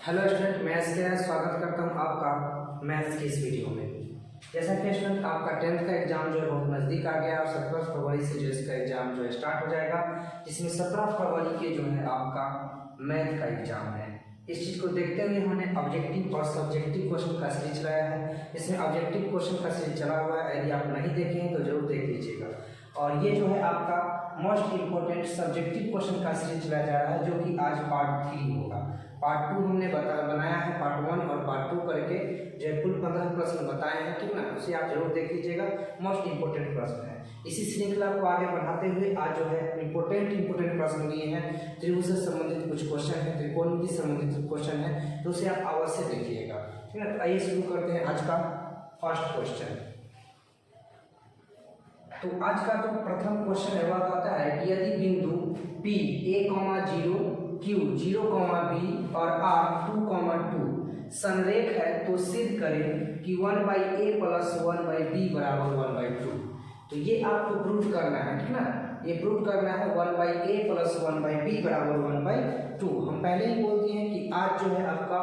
Hello student, मैं इसके स्वागत करता हूं आपका मैथ्स की इस वीडियो में। जैसा कि स्टूडेंट आपका 10th का एग्जाम जो है बहुत नज़दीक आ गया और 17 फरवरी से जो इसका एग्जाम जो है स्टार्ट हो जाएगा, जिसमें 17 फरवरी के जो है आपका मैथ का एग्जाम है। इस चीज़ को देखते हुए हमने ऑब्जेक्टिव और सब्जेक्टिव क्वेश्चन का सीरीज चलाया है। इसमें ऑब्जेक्टिव क्वेश्चन का सीरीज चला हुआ है, यदि आप नहीं देखे हैं तो जरूर देख लीजिएगा। और ये जो है आपका मोस्ट इम्पोर्टेंट सब्जेक्टिव क्वेश्चन का सीरीज चलाया जा रहा है, जो कि आज पार्ट 3 होगा। पार्ट 2 हमने बनाया है, पार्ट 1 और पार्ट 2 करके जो है कुल 15 प्रश्न बताए हैं, ठीक ना। उसे आप जरूर देख लीजिएगा, मोस्ट इम्पोर्टेंट प्रश्न है। इसी श्रृंखला को आगे बढ़ाते हुए आज जो है इम्पोर्टेंट प्रश्न लिए हैं। त्रिभुज से संबंधित कुछ क्वेश्चन है, त्रिकोण से संबंधित क्वेश्चन है, तो उसे आप अवश्य देखिएगा, ठीक है। आइए शुरू करते हैं आज का फर्स्ट क्वेश्चन। तो आज का जो प्रथम क्वेश्चन है वह कहता है कि यदि बिंदु P a,0 Q 0,B और R 2,2 संरेख है तो सिद्ध करें कि 1/a + 1/b = 1/2। तो ये आपको प्रूव करना है, ठीक ना। ये प्रूव करना है 1/a + 1/b = 1/2। हम पहले ही बोल दिए हैं कि आज जो है आपका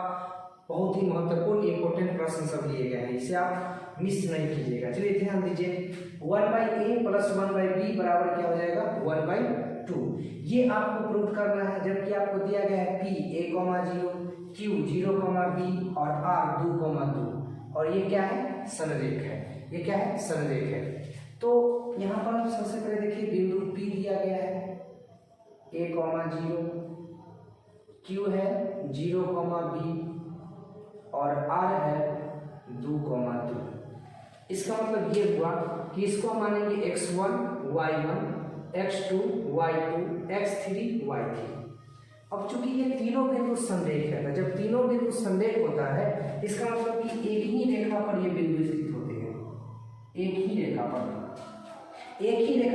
बहुत ही महत्वपूर्ण इंपोर्टेंट प्रश्न सब लिए गए हैं, इसे आप मिस नहीं कीजिएगा। चलिए ध्यान दीजिए, 1/a + 1/b बराबर क्या हो जाएगा 1/2। ये आपको प्रूव करना है, जबकि आपको दिया गया है P a,0 Q 0,B और R 2,2 और ये क्या है संरेख है। ये क्या है संरेख है। तो यहाँ पर सबसे पहले देखिए बिंदु P दिया गया है a,0, Q है 0,B और R है 2,2। इसका मतलब ये हुआ कि इसको हम मानेंगे x1 y1 x2 y2 x3 y3। अब चूंकि ये तीनों बिंदु संरेख है, जब तीनों बिंदु संरेख होता है इसका मतलब कि एक ही रेखा पर ये बिंदु स्थित होते हैं। एक ही रेखा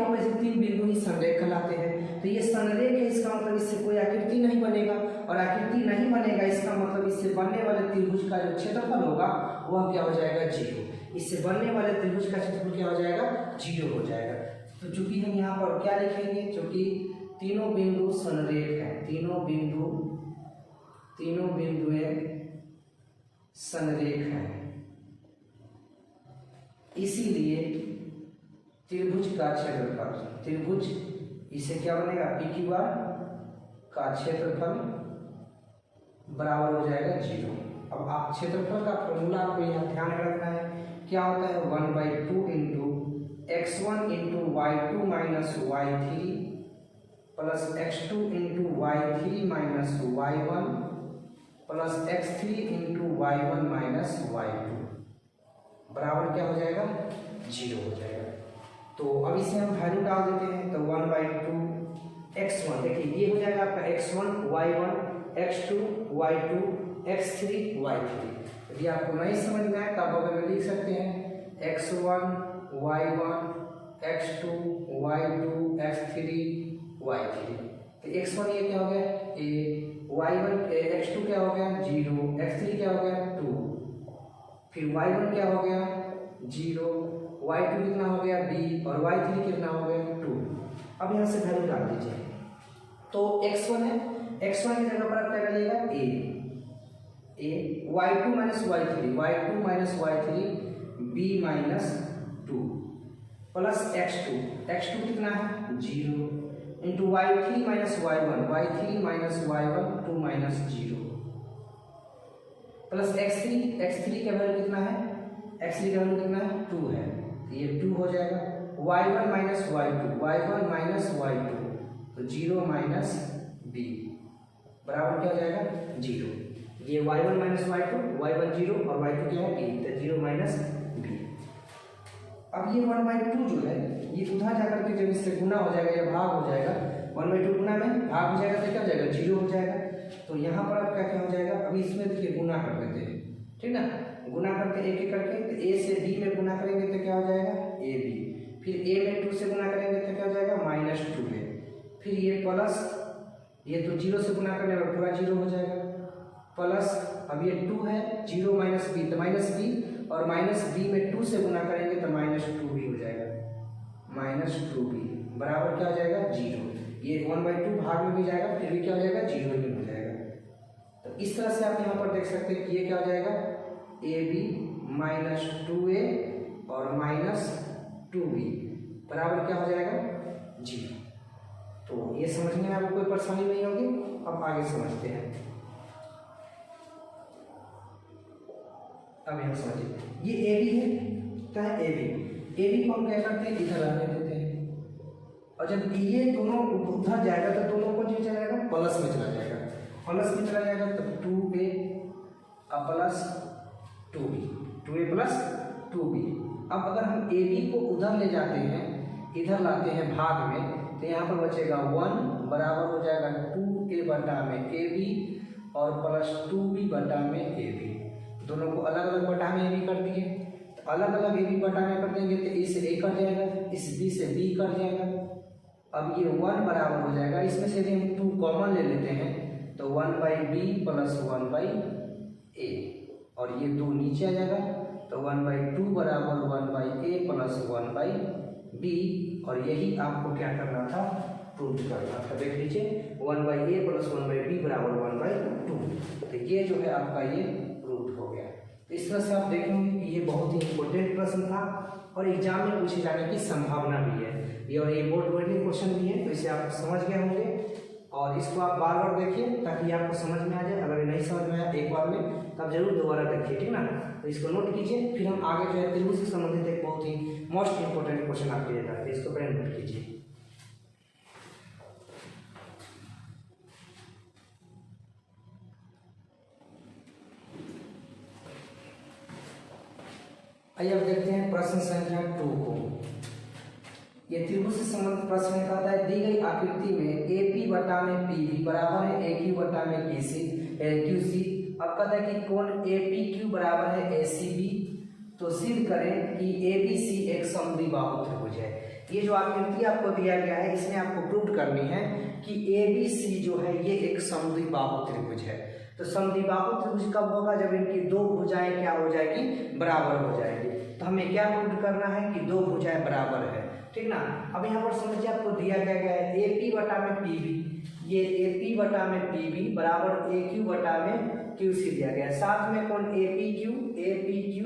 पर से तीन बिंदु ही संरेख कहलाते हैं। तो ये संरेख है, इसका मतलब इससे कोई आकृति नहीं बनेगा, और आकृति नहीं बनेगा इसका मतलब इससे बनने वाले त्रिभुज का जो क्षेत्रफल होगा वह क्या हो जाएगा 0। इससे बनने वाले त्रिभुज का क्षेत्रफल क्या हो जाएगा 0 हो जाएगा। तो चूंकि हम यहाँ पर क्या लिखेंगे, चूंकि तीनों बिंदु संरेख हैं, तीनों बिंदुएं संरेख हैं, इसीलिए त्रिभुज का क्षेत्रफल, त्रिभुज इसे क्या बनेगा PQR का क्षेत्रफल बराबर हो जाएगा 0। अब आप क्षेत्रफल का फॉर्मूला आपको यहाँ ध्यान रखना है, क्या होता है 1/2 × x1 × y2 - y3 plus x2 × y3 - y1 plus x3 × y1 - y2 बराबर क्या हो जाएगा 0 हो जाएगा। तो अब इसे हम वैल्यू डाल देते हैं, तो 1/2 x1 देखिए ये हो जाएगा आपका x1 y1 x2 y2 x3 y3। यदि आपको नहीं समझ में आए तो आप बगल में लिख सकते हैं x1 y1 x2 y2 x3 y3। तो x1 ये क्या हो गया a, y1 x2 क्या हो गया 0, x3 क्या हो गया 2, फिर y1 क्या हो गया 0, y2 कितना हो गया b और y3 कितना हो गया 2। अब यहाँ से वैल्यू डाल दीजिए। तो x1 है, x1 की जगह पर आप क्या करिएगा a y2 - y3 b - 2 plus x2 कितना है 0 into y3 - y1 2 - 0 plus x3 का वैल्यू कितना है, x3 का वैल्यू कितना है 2 है, ये 2 हो जाएगा। y1 - y2 तो 0 - b बराबर क्या हो जाएगा 0। ये y1 - y2 y1 0 और y2 क्या है b, तो 0 - b। अब ये 1/2 जो है ये उधर जाकर के जब इससे गुना हो जाएगा या भाग हो जाएगा, 1/2 गुना में भाग हो जाएगा तो क्या हो जाएगा 0 हो जाएगा। तो यहाँ पर आपका क्या हो जाएगा, अभी इसमें देखिए गुना कर देते हैं, ठीक ना। गुना करके एक एक करके, तो a से b में गुना करेंगे तो क्या हो जाएगा ab, फिर a में 2 से गुना करेंगे तो क्या हो जाएगा -2a, फिर ये प्लस ये तो 0 से गुना करने पर पूरा 0 हो जाएगा, प्लस अब ये 2 है 0 - b तो -b और -b में 2 से गुना करेंगे तो -2b हो जाएगा, -2b बराबर क्या हो जाएगा 0। ये 1/2 भाग में भी जाएगा फिर भी क्या हो जाएगा 0 ही हो जाएगा। तो इस तरह से आप यहाँ पर देख सकते हैं कि ये क्या हो जाएगा, ए बी माइनस 2a और माइनस 2b बराबर क्या हो जाएगा, 0। तो ये समझने में आपको कोई परेशानी नहीं होगी। अब आगे समझते हैं। अब यहाँ समझिए, ये ए बी है, क्या है ए बी को हम क्या करते हैं, इधर आने देते हैं, और जब ये दोनों उधर जाएगा तो दोनों को जो जाएगा प्लस में चला जाएगा, प्लस में चला जाएगा तो 2a का plus 2b, 2a plus 2b। अब अगर हम ए बी को उधर ले जाते हैं, इधर लाते हैं भाग में, तो यहाँ पर बचेगा 1 बराबर हो जाएगा 2a बटा में ए बी और प्लस 2b बटा में ए बी। दोनों को अलग अलग बटा में ए बी कर दिए, तो अलग अलग ए बी बटा में कर देंगे तो इस ए कट जाएगा, इस बी से बी कट जाएगा। अब ये 1 बराबर हो जाएगा, इसमें से यदि हम 2 कॉमन ले लेते हैं तो 1/b प्लस 1/a, और ये 2 नीचे आ जाएगा तो 1/2 बराबर 1/a प्लस 1/b। और यही आपको क्या करना था, प्रूव करना था। देख लीजिए 1/a प्लस 1/b बराबर 1/2। तो ये जो है आपका ये प्रूव हो गया। तो इस तरह से आप देखेंगे कि ये बहुत ही इंपॉर्टेंट प्रश्न था और एग्जाम में पूछे जाने की संभावना भी है ये, और ये बोर्ड वेटिंग क्वेश्चन भी है। तो इसे आप समझ गए होंगे और इसको आप बार बार देखिए ताकि आपको समझ में आ जाए। अगर नहीं समझ में आया एक बार में तो आप जरूर दोबारा देखिए, ठीक ना। तो इसको नोट कीजिए, फिर हम आगे जो है त्रिभुज से संबंधित एक बहुत ही मोस्ट इंपोर्टेंट क्वेश्चन आपके लिए था, इसको पहले नोट कीजिए। आइए अब देखते हैं प्रश्न संख्या 2 को। ये त्रिभुज से संबंधित प्रश्न कहता है दी गई आकृति में ए पी बटा में पी बी बराबर है ए क्यू बटा में क्यू सी। अब कहता है कि कोण ए पी क्यू बराबर है ए सी बी। तो सिद्ध करें कि ए बी सी एक समद्विबाहु त्रिभुज है। ये जो आकृति आपको दिया गया है इसमें आपको प्रूव करनी है कि ए बी सी जो है ये एक समद्विबाहु त्रिभुज है। तो समद्विबाहु त्रिभुज कब होगा, जब इनकी दो भुजाएं क्या हो जाएगी, बराबर हो जाएगी। तो हमें क्या प्रूव करना है कि दो भुजाएं बराबर है, ठीक ना। अब यहाँ पर समझिए आपको दिया गया है ए पी बटा में पी बी, ये ए पी बटा में पी बी बराबर ए क्यू बटा में क्यू सी दिया गया है। साथ में कौन ए पी क्यू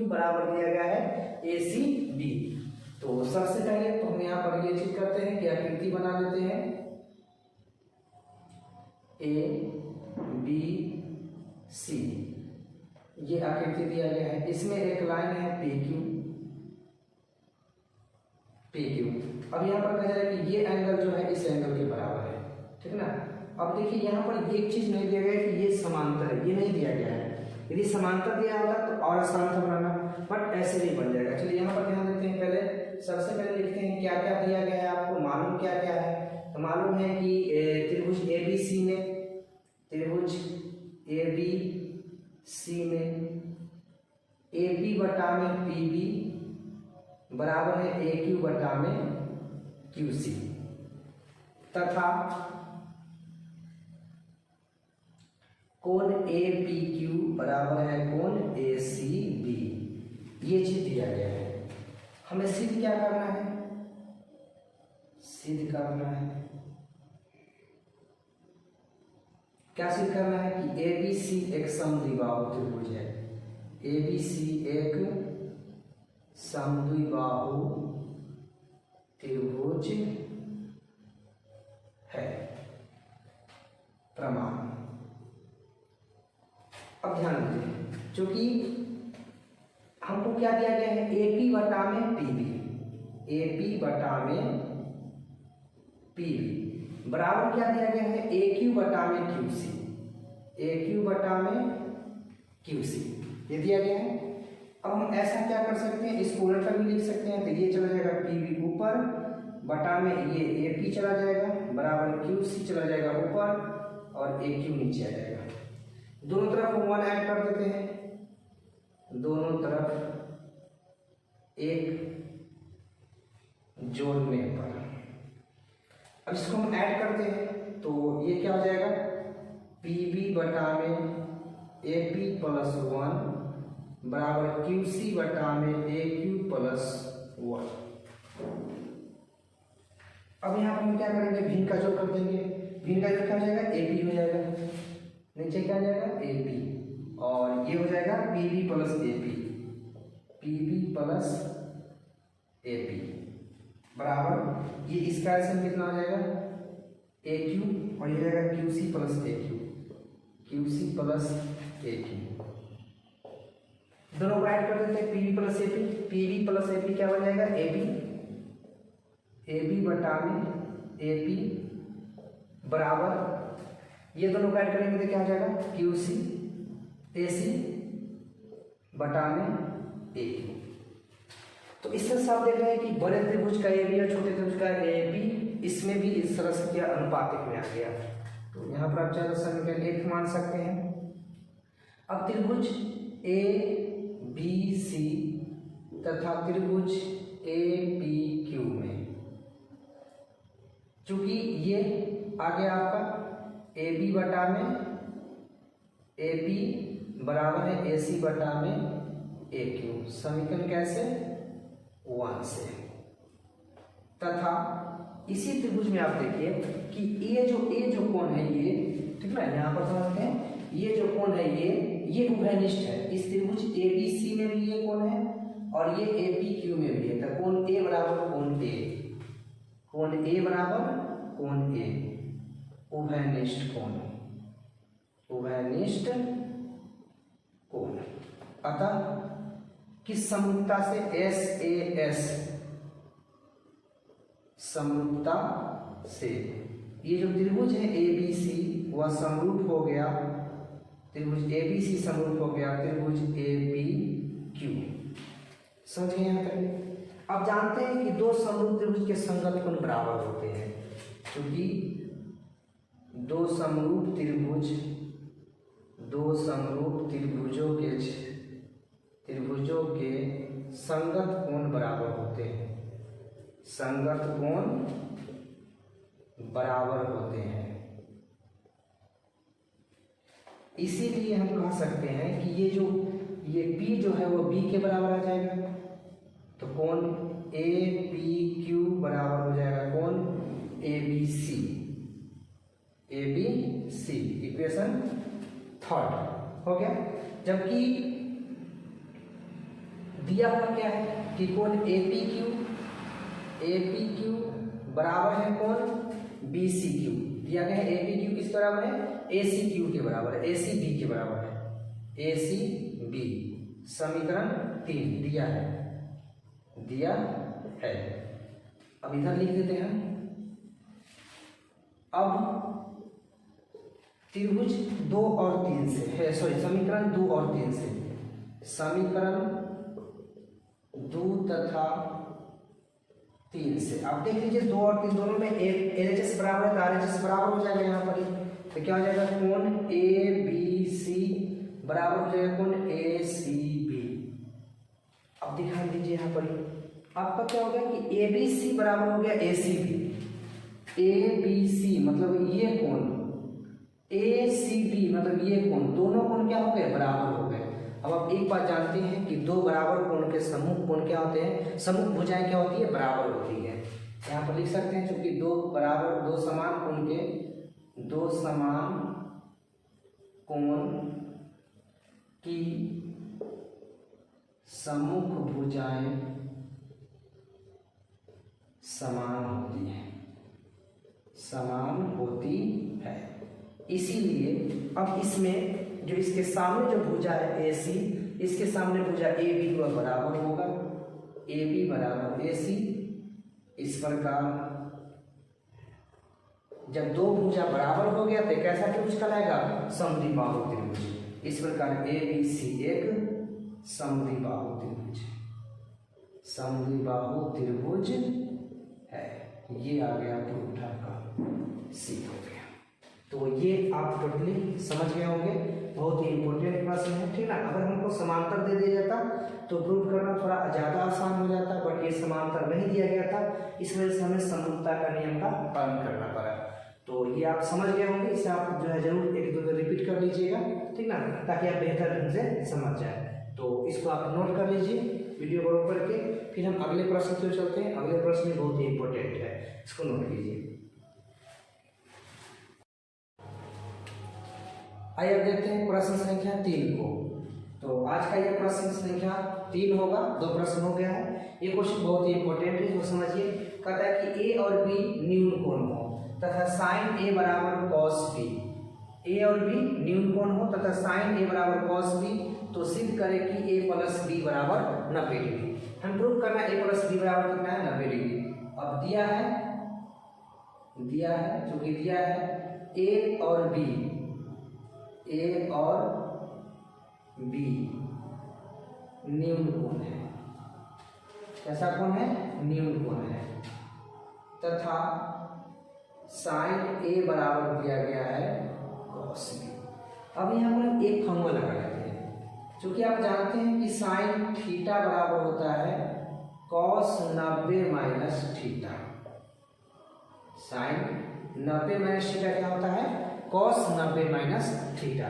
बराबर दिया गया है ए सी बी। तो सबसे पहले तो हम यहाँ पर ये चीज करते हैं कि आकृति बना लेते हैं ए बी सी, ये आकृति दिया गया है। इसमें एक लाइन है पी क्यू। अब यहाँ पर कहा जाए कि ये एंगल जो है इस एंगल के बराबर है, ठीक ना। अब देखिए यहाँ पर एक चीज नहीं दिया गया है कि ये समांतर है, ये नहीं दिया गया है। यदि समांतर दिया होता तो और आसान था बनाना, बट ऐसे नहीं बन जाएगा। चलिए यहाँ पर ध्यान देते हैं। पहले सबसे पहले लिखते हैं क्या क्या दिया गया है, आपको मालूम क्या क्या है। तो मालूम है कि त्रिभुज ए बी सी में, त्रिभुज ए बी सी में ए पी बटा में पी बी बराबर है ए क्यू बटा में क्यू सी, तथा कोण ए पी क्यू बराबर है कोण ए सी बी। ये चीज दिया गया है। हमें सिद्ध क्या करना है, सिद्ध करना है, क्या सिद्ध करना है कि ए बी सी एक समद्विबाहु त्रिभुज है। ए बी सी एक समद्विबाहु त्रिभुज है, प्रमाण। अब ध्यान दीजिए, क्योंकि हमको क्या दिया गया है ए पी बटा में पी बी, ए पी बटा में पी बी बराबर क्या दिया गया है ए क्यू बटा में क्यू सी, ए क्यू बटा में क्यू सी, ये दिया गया है। अब हम ऐसा क्या कर सकते हैं, इसको उलट कर भी लिख सकते हैं। तो ये चला जाएगा पी बी ऊपर बटा में ये ए पी चला जाएगा बराबर क्यू सी चला जाएगा ऊपर और ए क्यू नीचे आ जाएगा। दोनों तरफ 1 ऐड कर देते हैं, दोनों तरफ एक जोड़ने पर। अब इसको हम ऐड करते हैं तो ये क्या हो जाएगा पी बी बटा में ए पी प्लस 1 बराबर क्यू सी बटा में ए क्यू प्लस 1। अब यहाँ पर हम क्या करेंगे, भिन्न का जोड़ कर देंगे। भिन्न का जोड़ क्या हो जाएगा ए पी हो जाएगा, नीचे क्या आ जाएगा ए पी, और ये हो जाएगा P B plus A P, P B plus A P बराबर ये इसका एल्सियम कितना हो जाएगा ए क्यू, और ये जाएगा Q C plus A Q, Q C plus A Q. दोनों को ऐड कर देते हैं, P B plus A P, P B plus A P क्या हो जाएगा ए बी बटा में ए पी बराबर ये दोनों को ऐड करेंगे तो क्या हो जाएगा क्यू सी ए सी बटा में ए क्यू। तो इससे साफ देख रहे हैं कि बड़े त्रिभुज का ए बी और छोटे त्रिभुज का ए बी इसमें भी इस तरह से क्या अनुपातिक में आ गया। तो यहाँ पर आप चाहे समीकरण 1 मान सकते हैं। अब त्रिभुज ए बी सी तथा त्रिभुज ए पी क्यू में चूंकि ये आ गया आपका ए बी बटा में ए पी बराबर है ए सी बटा में ए क्यू, समीकरण कैसे 1 से। तथा इसी त्रिभुज में आप देखिए कि ये जो कोण है ये, ठीक ना, यहाँ पर समझते हैं ये जो कोण है ये उभयनिष्ठ है। इस त्रिभुज ए बी सी में भी ये कोण है और ये ए पी क्यू में भी है। तो कोण ए बराबर कोण ए, कोण ए बराबर कोण ए, उभयनिष्ठ कोण, उभयनिष्ठ कोण। अतः किस समरूपता से एस ए एस समरूपता से ये जो त्रिभुज है ए बी सी वह समरूप हो गया, त्रिभुज ए बी सी समरूप हो गया त्रिभुज ए पी क्यू। समझ गए यहाँ तक। अब जानते हैं कि दो समरूप त्रिभुज के संगत कोण बराबर होते हैं, क्योंकि दो समरूप त्रिभुजों के संगत कोण बराबर होते हैं, संगत कोण बराबर होते हैं। इसीलिए हम कह सकते हैं कि ये P जो है वो B के बराबर आ जाएगा। तो कोण ए पी क्यू बराबर हो जाएगा कोण ए बी सी, इक्वेशन 3 हो गया। जबकि दिया हुआ क्या है कि कोण ए पी क्यू बराबर है कोण बी सी क्यू। दिया गया है ए पी क्यू किस बराबर है ए सी क्यू के बराबर है, ए सी बी के बराबर है, ए सी बी। समीकरण 3 दिया है। अब इधर लिख देते हैं। अब त्रिभुज 2 और 3 से है, समीकरण 2 और 3 से, समीकरण 2 तथा 3 से आप देख लीजिए 2 और 3 दोनों में LHS बराबर है तो RHS बराबर हो जाएगा। यहाँ पर तो क्या हो जाएगा कोण ए बी सी बराबर हो जाएगा कोण ए सी बी। अब दिखा दीजिए यहाँ पर आपका क्या हो गया कि ए बी सी बराबर हो गया ए C B. A B C मतलब ये कोण, ए सी बी मतलब ये कोण, दोनों कोण क्या हो गए बराबर हो गए। अब आप एक बात जानते हैं कि दो बराबर कोण के समूह कोण क्या होते हैं, समूह भुजाएं क्या होती है बराबर होती है। यहाँ पर लिख सकते हैं क्योंकि दो समान कोण के, दो समान कोण की सम्मुख भुजाएं समान होती है। इसीलिए अब इसमें जो इसके सामने जो भुजा है ए सी, इसके सामने भुजा ए बी को बराबर होगा, ए बी बराबर ए सी। इस प्रकार जब दो भुजा बराबर हो गया तो कैसा त्रिभुज कहलाएगा समद्विबाहु त्रिभुज। इस प्रकार ए बी सी एक समद्विबाहु त्रिभुज है। ये आ गया प्रूफ का सी हो गया। तो ये आप टोटली समझ गए होंगे, बहुत ही इंपॉर्टेंट प्रश्न है, ठीक ना। अगर हमको समांतर दे दिया जाता तो प्रूफ करना थोड़ा ज़्यादा आसान हो जाता, बट ये समांतर नहीं दिया गया था, इस वजह से हमें समरूपता का नियम का पालन करना पड़ा। तो ये आप समझ गए होंगे, इसे आप जो है जरूर एक दो बार रिपीट कर लीजिएगा, ठीक ना, ताकि आप बेहतर ढंग से समझ जाए। तो इसको आप नोट कर लीजिए वीडियो को रोक करके, फिर हम अगले प्रश्न की ओर चलते हैं। अगले प्रश्न बहुत ही इंपॉर्टेंट है, इसको नोट कीजिए। आइए अब देखते हैं प्रश्न संख्या 3 को। तो आज का यह प्रश्न संख्या 3 होगा, 2 प्रश्न हो गया है। ये क्वेश्चन बहुत ही इंपॉर्टेंट है, जो समझिए। कहता है कि ए और बी न्यून कोण हो तथा साइन ए बराबर कॉस बी। ए और बी न्यून कोण हो तथा साइन ए बराबर कॉस बी, तो सिद्ध करें कि ए प्लस बी बराबर 90 डिग्री। हम प्रूव करना ए प्लस बी बराबर कितना है, 90 डिग्री। अब दिया है चूंकि दिया है ए और बी न्यून कोण है। कैसा कोण है, न्यून कोण है, तथा साइन ए बराबर दिया गया है कॉस बी। अब यहाँ पर एक फॉर्मूला लगा लेते हैं। चूंकि आप जानते हैं कि साइन थीटा बराबर होता है cos 90 minus theta. Sine 90 minus theta क्या होता है, कॉस 90 माइनस थीटा।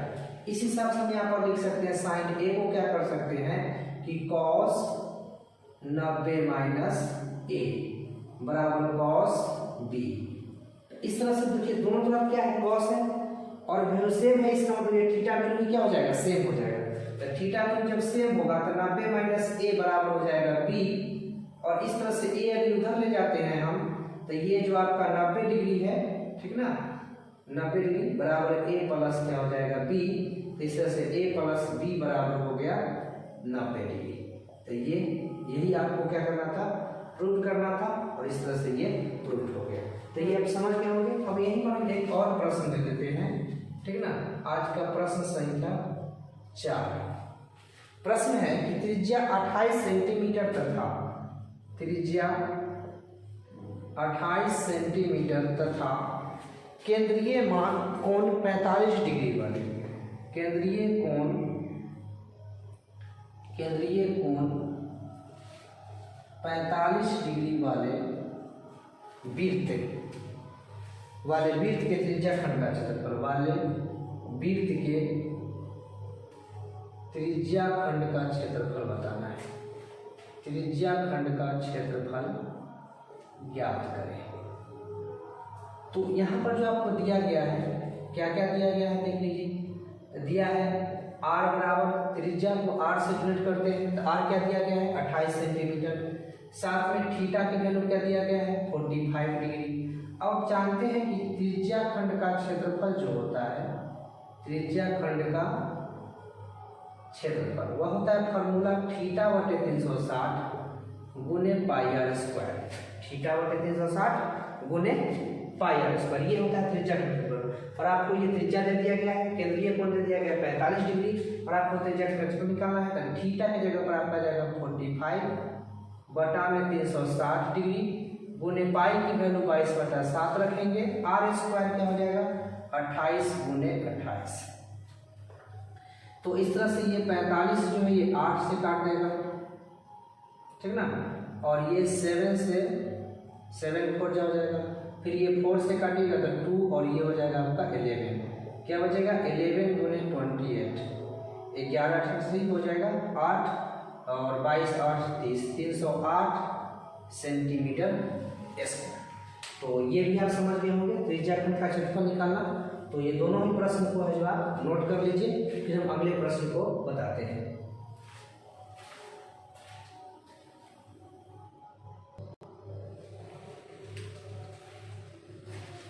इस हिसाब से हम यहाँ पर लिख सकते हैं साइन ए को क्या कर सकते हैं कि कॉस 90 माइनस ए बराबर कॉस बी। इस तरह से देखिए दोनों तरफ क्या है, कॉस है और वैल्यू सेम है, इसका मतलब ये थीटा वैल्यू क्या हो जाएगा, सेम हो जाएगा। तो थीटा वैल्यू जब सेम होगा तो 90 माइनस ए बराबर हो जाएगा बी। और इस तरह से ए अगर उधर ले जाते हैं हम, तो ये जो आपका 90 डिग्री है, ठीक ना, 90 डिग्री बराबर ए प्लस क्या हो जाएगा बी। तो इस तरह से ए प्लस बी बराबर हो गया 90 डिग्री। तो ये यही आपको क्या करना था, प्रूव करना था, और इस तरह से ये प्रूव हो गया। तो ये आप समझ गए होंगे। अब यहीं पर हम एक और प्रश्न दे देते हैं, ठीक ना। आज का प्रश्न संख्या 4 प्रश्न है कि त्रिज्या 28 सेंटीमीटर तथा त्रिज्या 28 सेंटीमीटर तथा केंद्रीय मान कोण 45 डिग्री वाले केंद्रीय कोण 45 डिग्री वाले वृत्त के त्रिज्या खंड का क्षेत्रफल वाले वृत्त के त्रिज्या खंड का क्षेत्रफल बताना है। त्रिज्या खंड का क्षेत्रफल ज्ञात करें। तो यहाँ पर जो आपको दिया गया है, क्या क्या दिया गया है देख लीजिए। दिया है r बराबर, त्रिज्या को r से यूनिट करते हैं, तो r क्या दिया गया है 28 सेंटीमीटर। साथ में थीटा की वैल्यू क्या दिया गया है 45 डिग्री। अब जानते हैं कि त्रिज्या खंड का क्षेत्रफल जो होता है, त्रिज्या खंड का क्षेत्रफल वह होता है फॉर्मूला थीटा बटे 360 गुने पाई आर स्क्वायर। थीटा बटे 360 गुने पाई आर स्क्वायर, ये होता है त्रिज्या का क्षेत्रफल। और आपको ये त्रिज्या दे दिया गया है, केंद्रीय कोण दे दिया गया 45 डिग्री, और आपको त्रिज्या का क्षेत्रफल निकालना है। तो थीटा की जगह पर आपका जाएगा 45 बटा में 360 डिग्री गुने पाई की वैल्यू 22/7 रखेंगे। आर स्क्वायर क्या हो जाएगा 28 गुने 28। तो इस तरह से ये 45 जो है ये 8 से काट देगा, ठीक ना। और ये 7 से 7 4 हो जाएगा, फिर ये 4 से काटिएगा तो 2, और ये हो जाएगा आपका 11। क्या बचेगा 11 गुने 28, 11 8 से ही हो जाएगा 8 और 22 8 30, 308 सेंटीमीटर स्क्वायर। तो ये भी आप समझ गए होंगे त्रिज्या खंड का क्षेत्रफल निकालना। तो ये दोनों ही प्रश्न को है जो आप नोट कर लीजिए, फिर हम अगले प्रश्न को बताते हैं।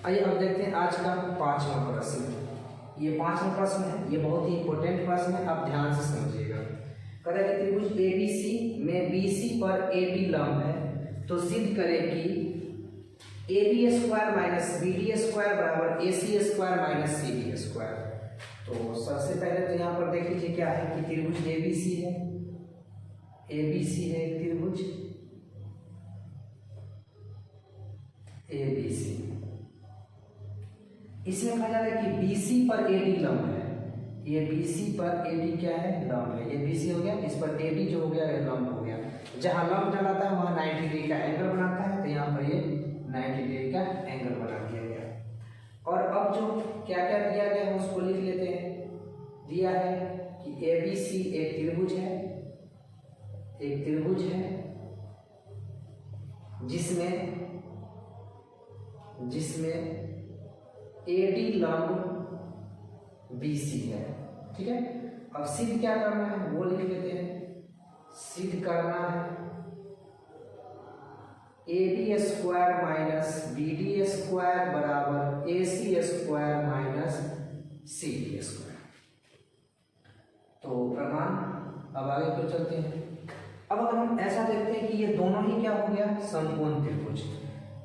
आइए अब देखते हैं आज का 5वां प्रश्न। ये 5वां प्रश्न है, ये बहुत ही इंपॉर्टेंट प्रश्न है, आप ध्यान से समझिएगा। कहता है कि त्रिभुज ABC में BC पर AD लंब है, तो सिद्ध करें कि AB square minus BD square बराबर AC square minus CD square. तो सबसे पहले तो यहाँ पर देख लीजिए क्या है कि त्रिभुज ABC है, ABC है एक त्रिभुज ABC। इसमें कहा जा रहा है कि BC पर AD लंब है। ये BC पर AD क्या है, लंब है। ये BC हो गया, इस पर AD जो हो गया ये लंब हो गया। जहाँ लंब डलाता है वहाँ 90 डिग्री का एंगल बनाता है, तो यहाँ पर ये 90 डिग्री का एंगल बना दिया गया। और अब जो क्या क्या दिया गया है उसको लिख लेते हैं। दिया है कि ABC एक त्रिभुज है, एक त्रिभुज है जिसमें AD लंब BC है। ठीक है, अब सिद्ध क्या करना है वो लिख लेते हैं। सिद्ध करना है AB square minus BD square बराबर AC square minus CD square. तो प्रमाण, अब आगे क्यों चलते हैं। अब अगर हम ऐसा देखते हैं कि ये दोनों ही क्या हो गया, समकोण त्रिभुज,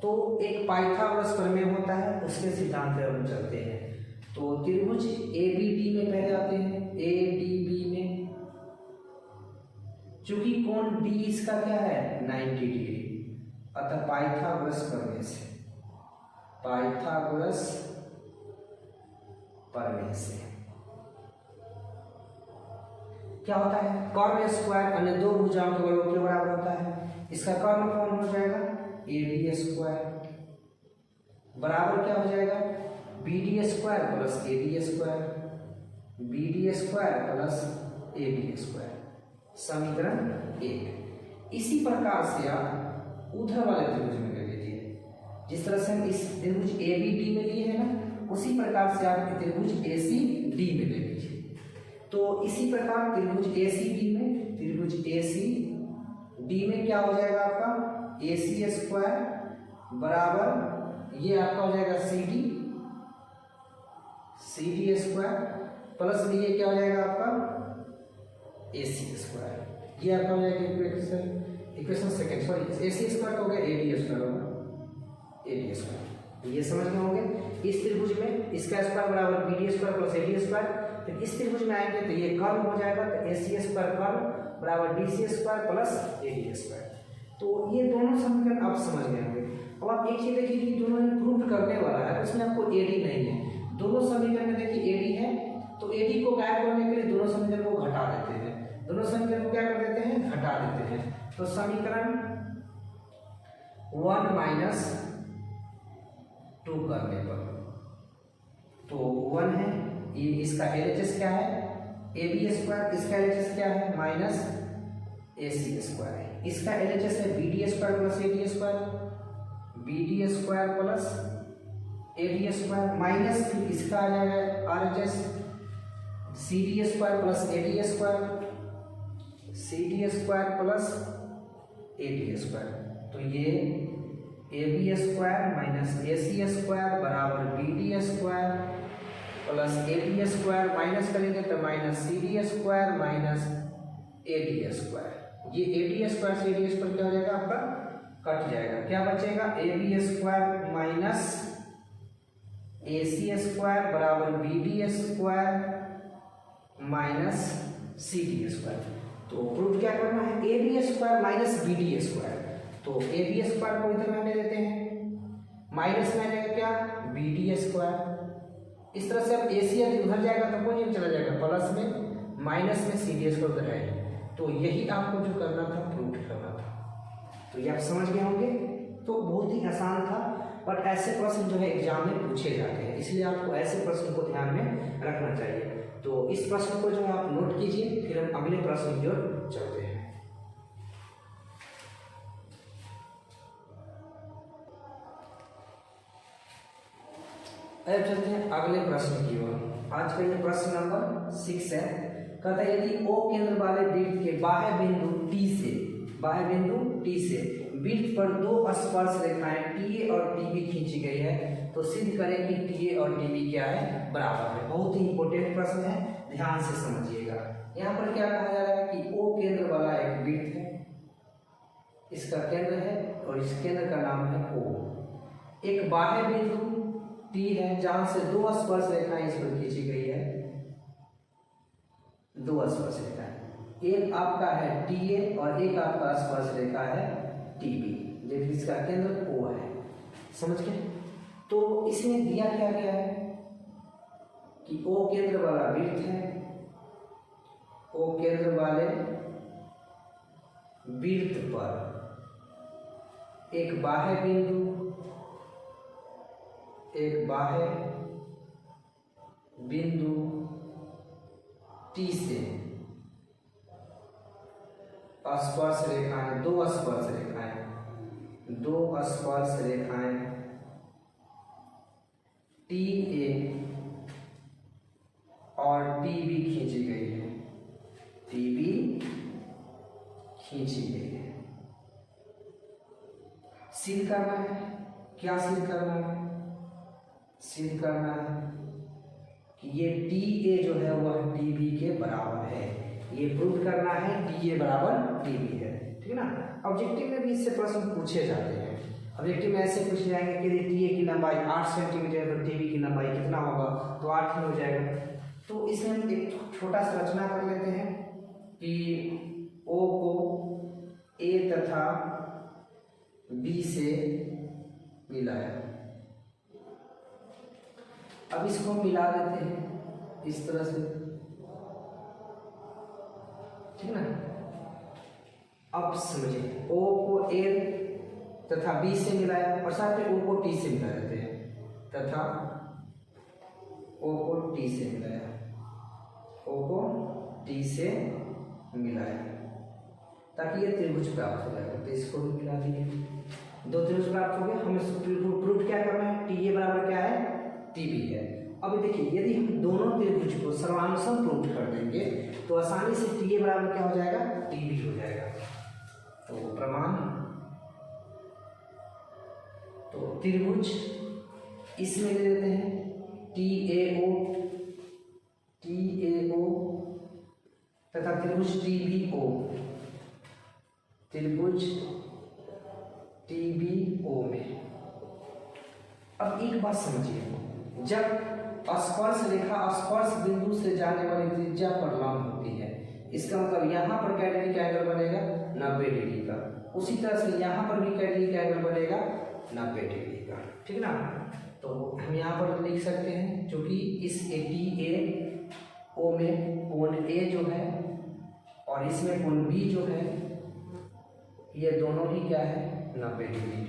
तो एक पाइथागोरस प्रमेय होता है, उसके सिद्धांत पर हम चलते हैं। तो त्रिभुज ABD में पहले आते हैं, ADB में, चूंकि कोण D इसका क्या है 90 डिग्री, अतः पाइथागोरस प्रमेय से, पाइथागोरस प्रमेय से क्या होता है, कर्ण स्क्वायर अन्य दो भुजाओं के वर्गों के बराबर होता है। इसका कर्ण कौन हो जाएगा, AB स्क्वायर बराबर क्या हो जाएगा, BD square plus AD square, BD square plus AB square, समीकरण 1। इसी प्रकार से आप उधर वाले त्रिभुज में ले लीजिए, जिस तरह से हम इस त्रिभुज ABD में लिए हैं ना, उसी प्रकार से आप त्रिभुज ACD में ले लीजिए। तो इसी प्रकार त्रिभुज ACD में, त्रिभुज ACD में क्या हो जाएगा आपका AC स्क्वायर बराबर ये आपका हो जाएगा CD स्क्वायर प्लस में ये क्या हो जाएगा आपका AC स्क्वायर, ये आपका हो जाएगा equation second, sorry AC square हो गया AD स्क्वायर होगा, AD स्क्वायर ये समझ में होंगे। इस त्रिभुज में इसका स्क्वायर बराबर BD square plus AD square, फिर इस त्रिभुज में आएंगे तो ये कर्ण हो जाएगा, तो AC स्क्वायर कर्ण बराबर BC square plus AD square. तो ये दोनों समीकरण आप समझ गए होंगे। अब आप एक चीज देखिए कि दोनों ने प्रूव करने वाला है, उसमें आपको AD नहीं है, दोनों समीकरण में देखिए AD है, तो AD को गायब करने के लिए दोनों समीकरण को घटा देते हैं, दोनों समीकरण को क्या कर देते हैं, घटा देते हैं। तो समीकरण 1 माइनस 2 करने पर तो 1 है, ये इसका LHS क्या है AB स्क्वायर, इसका LHS क्या है माइनस AC स्क्वायर है, इसका LHS है BD square plus AD square, BD square plus AD square minus फिर इसका आ जाएगा RHS CD square plus AD square, CD square plus AD square. तो ये AB square minus AC square बराबर BD square plus AB square, minus करेंगे तो minus CD square minus AD square, ये AD square से AD स्क्वायर क्या हो जाएगा आपका कट जाएगा, क्या बचेगा AB square minus AC square बराबर BD square minus CD square. तो प्रूफ क्या करना है, AB square minus BD square, तो AB स्क्वायर को इधर रहने देते हैं, माइनस में आएगा क्या BD स्क्वायर, इस तरह से अब AC यदि उधर जाएगा तो कौन ये चला जाएगा प्लस में, माइनस में CD स्क्वायर उधर है। तो यही आपको जो करना था प्रूफ करना था, तो ये आप समझ गए होंगे। तो बहुत ही आसान था, बट ऐसे प्रश्न जो है एग्जाम में पूछे जाते हैं, इसलिए आपको ऐसे प्रश्न को ध्यान में रखना चाहिए। तो इस प्रश्न को जो है आप नोट कीजिए, फिर हम अगले प्रश्न की ओर चलते हैं। अब चलते हैं अगले प्रश्न की ओर। आज का ये प्रश्न नंबर 6 है। कहता है यदि O केंद्र वाले वृत्त के बाह्य बिंदु T से वृत्त पर दो स्पर्श रेखाएं TA और TB खींची गई है, तो सिद्ध करें कि TA और TB क्या है बराबर है। बहुत ही इंपॉर्टेंट प्रश्न है, ध्यान से समझिएगा। यहाँ पर क्या कहा जा रहा है कि O केंद्र वाला एक वृत्त है, इसका केंद्र है और इस केंद्र का नाम है O। एक बाह्य बिंदु T है जहां से दो स्पर्श रेखाएं इस पर खींची गई है, दो स्पर्श रेखाएं, एक आपका है TA और एक आपका स्पर्श रेखा है TB, जिसका केंद्र O है। समझ गए। तो इसमें दिया क्या गया है कि O केंद्र वाला वृत्त है, O केंद्र वाले वृत्त पर एक बाह्य बिंदु T से स्पर्श रेखाएं, दो स्पर्श रेखाएं TA और टी भी खींची गई है, टी भी खींची गई है। सिद्ध करना है, क्या सिद्ध करना है? सिद्ध करना है कि ये टी ए जो है वह टी बी के बराबर है। ये प्रूव करना है टी ए बराबर टी बी है, ठीक है ना। ऑब्जेक्टिव में भी इससे प्रश्न पूछे जाते हैं। ऑब्जेक्टिव में ऐसे पूछे जाएंगे कि यदि टी ए की लंबाई 8 सेंटीमीटर है तो टी बी की लंबाई कितना होगा, तो 8 ही हो जाएगा। तो इसमें हम एक छोटा सा रचना कर लेते हैं कि ओ को ए तथा बी से मिलाया। अब इसको मिला देते हैं इस तरह से, ठीक ना। अब समझिए, ओ को ए तथा बी से मिलाया और साथ में ओ को टी से मिला देते हैं, तथा ओ को टी से मिलाया, ओ को टी से मिलाया, ताकि ये त्रिभुज प्राप्त हो जाएगा। तो इसको भी मिला दिए, दो त्रिभुज प्राप्त हो गए। हमें प्रूफ क्या करना है? टी ए बराबर क्या है? टी बी है। अब देखिए, यदि हम दोनों त्रिभुज को सर्वानुसम प्रूफ कर देंगे तो आसानी से टी ए बराबर क्या हो जाएगा? टी बी हो जाएगा। तो प्रमाण, तो त्रिभुज इसमें ले लेते हैं टी ए ओ तथा त्रिभुज टी बी ओ, त्रिभुज टी बी ओ में। अब एक बात समझिए, जब स्पर्श रेखा स्पर्श बिंदु से जाने वाली त्रिज्या पर लंब होती है, इसका मतलब यहाँ पर क्या डिग्री का एंगल बनेगा? 90 डिग्री का। उसी तरह से यहाँ पर भी क्या डिग्री का एंगल बनेगा? 90 डिग्री का, ठीक ना। तो हम यहाँ पर लिख सकते हैं, क्योंकि इस टी ए ओ में कोण ए जो है और इसमें कोण बी जो है, ये दोनों ही क्या है? 90 डिग्री।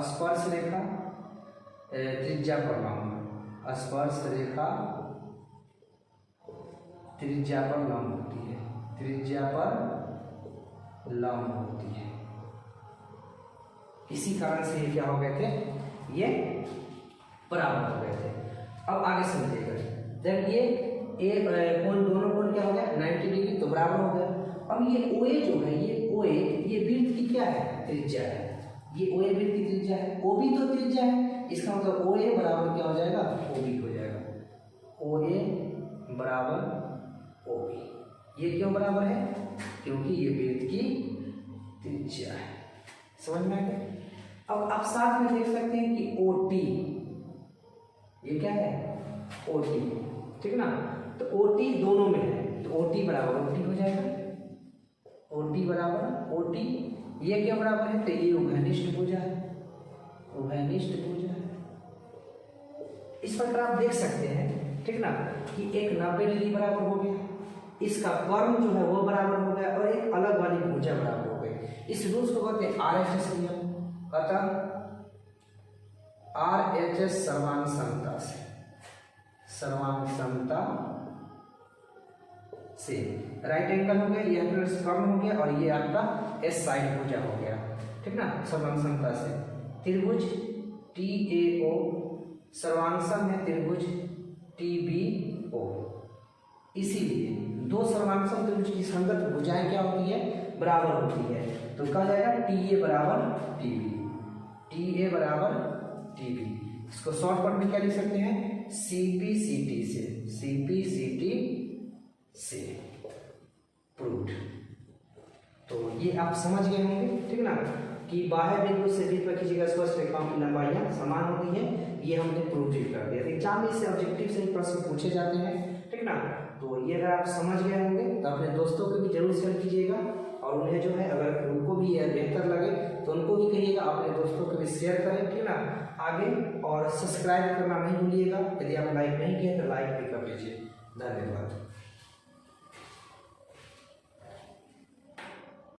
स्पर्श रेखा त्रिज्या पर लंब, स्पर्श रेखा त्रिज्या पर लंब होती है, त्रिज्या पर लंब होती है। इसी कारण से ये क्या हो गए थे? ये बराबर हो गए थे। अब आगे समझिएगा, जब ये कोण दोनों कोण क्या हो गया? 90 डिग्री, तो बराबर हो गया। अब ये ओ ए जो है, ये वृत्त की क्या है? त्रिज्या है। ये ओ ए वृत्त की त्रिज्या है, ओ भी तो त्रिज्या है। इसका मतलब ओ ए बराबर क्या हो जाएगा? ओ बी हो जाएगा। ओ ए बराबर ओ बी। ये क्यों बराबर है? क्योंकि ये वृत्त की त्रिज्या है। समझ में आ गया? अब आप साथ में देख सकते हैं कि ओ टी, ये क्या है? ओ टी, ठीक ना। तो ओ टी दोनों में है, तो ओ टी बराबर ओ टी हो जाएगा। ओ टी बराबर ओ टी, ये क्या बराबर है? तो ये उभयनिष्ठ भुजा है, उभयनिष्ठ भुजा है। इस प्रकार आप देख सकते हैं, ठीक ना, कि एक 90 डिग्री बराबर हो गया, इसका कर्म जो है वो बराबर हो गया और एक अलग वाली भुजा बराबर हो गई। इस रूल्स को कहते हैं RHS नियम। अतः RHS सर्वांग समता से, सर्वांग समता से राइट एंगल हो गया, ये कर्म हो गया और ये आपका एस साइड भुजा हो गया, ठीक ना, सर्वांग समता से। त्रिभुज TAO सर्वांगसम है त्रिभुज TBO। इसीलिए दो सर्वांगसम त्रिभुज की संगत भुजाएं क्या होती है? बराबर होती है। तो कहा जाएगा TA बराबर TB, TA बराबर TB। इसको शॉर्टकट में क्या लिख सकते हैं? CPCT से, CPCT से प्रूव्ड। तो ये आप समझ गए होंगे, ठीक ना, कि बाह्य बिंदु से वृत्त पर खींची गई स्पर्श रेखाओं की लंबाइयां समान होती है। ये हमने प्रूव कर दिया। एग्जाम में इससे ऑब्जेक्टिव से ही प्रश्न पूछे जाते हैं, ठीक ना। तो ये अगर आप समझ गए होंगे तो अपने दोस्तों को भी जरूर शेयर कीजिएगा और उन्हें जो है, अगर उनको भी यह बेहतर लगे तो उनको भी कहिएगा, अपने दोस्तों को भी शेयर करें, ठीक ना, आगे। और सब्सक्राइब करना नहीं भूलिएगा। यदि आप लाइक नहीं किए तो लाइक भी कर लीजिए। धन्यवाद।